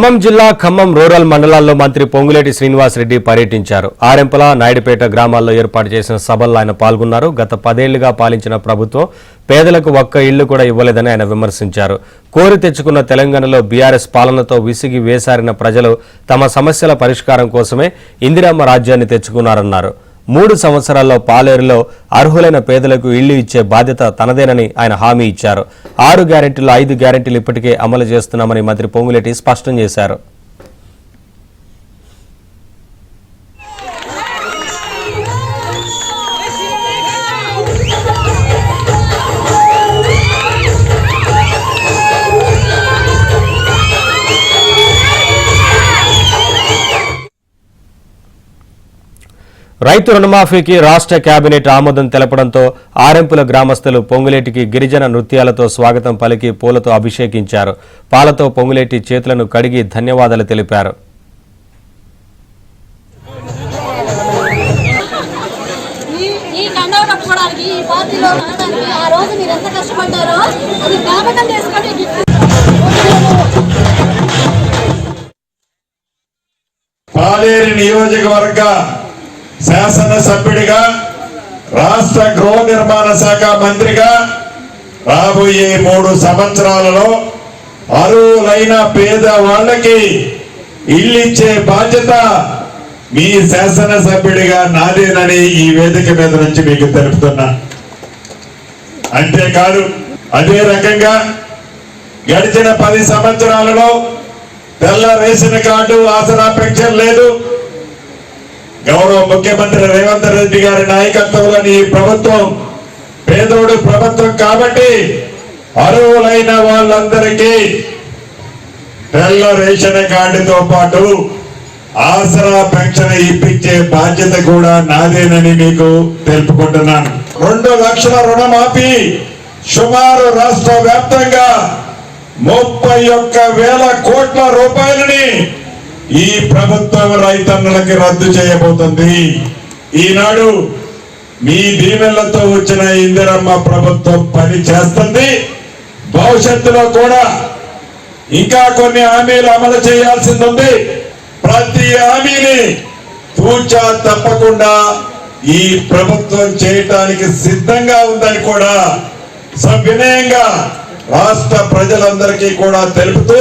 ఖమ్మం జిల్లా ఖమ్మం రూరల్ మండలాల్లో మంత్రి పొంగులేటి శ్రీనివాసరెడ్డి పర్యటించారు. ఆరెంపల, నాయుడుపేట గ్రామాల్లో ఏర్పాటు చేసిన సభల్లో ఆయన పాల్గొన్నారు. గత 10 ఏళ్లుగా పాలించిన ప్రభుత్వం పేదలకు ఒక్క ఇళ్లు కూడా ఇవ్వలేదని ఆయన విమర్శించారు. కోరి తెచ్చుకున్న తెలంగాణలో బీఆర్ఎస్ పాలనతో విసిగి వేసారిన ప్రజలు తమ సమస్యల పరిష్కారం కోసమే ఇందిరమ్మ రాజ్యాన్ని తెచ్చుకున్నారన్నారు. 3 సంవత్సరాల్లో పాలేరులో అర్హులైన పేదలకు ఇళ్లు ఇచ్చే బాధ్యత తనదేనని ఆయన హామీ ఇచ్చారు. 6 గ్యారెంటీలు 5 గ్యారెంటీలు ఇప్పటికే అమలు చేస్తున్నామని మంత్రి పొంగులేటి స్పష్టం చేశారు. రైతు రుణమాఫీకి రాష్ట్ర కేబినెట్ ఆమోదం తెలపడంతో ఆరెంపుల గ్రామస్తులు పొంగులేటికి గిరిజన నృత్యాలతో స్వాగతం పలికి పూలతో అభిషేకించారు. పాలతో పొంగులేటి చేతులను కడిగి ధన్యవాదాలు తెలిపారు. పాలేరు నియోజకవర్గ శాసనసభ్యుడిగా, రాష్ట్ర గృహ నిర్మాణ శాఖ మంత్రిగా రాబోయే 3 సంవత్సరాలలో అర్హులైన పేద వాళ్ళకి ఇల్లిచ్చే బాధ్యత మీ శాసనసభ్యుడిగా నాదేనని ఈ వేదిక మీద నుంచి మీకు తెలుపుతున్నా. అంతేకాదు, అదే రకంగా గడిచిన 10 సంవత్సరాలలో తెల్ల రేషన్ కార్డు, ఆసరా పెన్షన్ లేదు. గౌరవ ముఖ్యమంత్రి రేవంత్ రెడ్డి గారి నాయకత్వంలోని ఈ ప్రభుత్వం పేదోడు ప్రభుత్వం కాబట్టి అర్హులైన వాళ్ళందరికీ తెల్ల రేషన్ కార్డుతో పాటు ఆసరా పెన్షన్ ఇప్పించే బాధ్యత కూడా నాదేనని మీకు తెలుపుకుంటున్నాను. 2 లక్షల రుణమాఫీ సుమారు రాష్ట్ర వ్యాప్తంగా 31,000 కోట్ల రూపాయలని ఈ ప్రభుత్వం రైతన్నులకి రద్దు చేయబోతుంది. ఈనాడు మీ దీవెనలతో వచ్చిన ఇందిరమ్మ ప్రభుత్వం పని చేస్తుంది. భవిష్యత్తులో కూడా ఇంకా కొన్ని హామీలు అమలు చేయాల్సింది ఉంది. ప్రతి హామీని తూచా తప్పకుండా ఈ ప్రభుత్వం చేయటానికి సిద్ధంగా ఉందని కూడా సవినయంగా రాష్ట్ర ప్రజలందరికీ కూడా తెలుపుతూ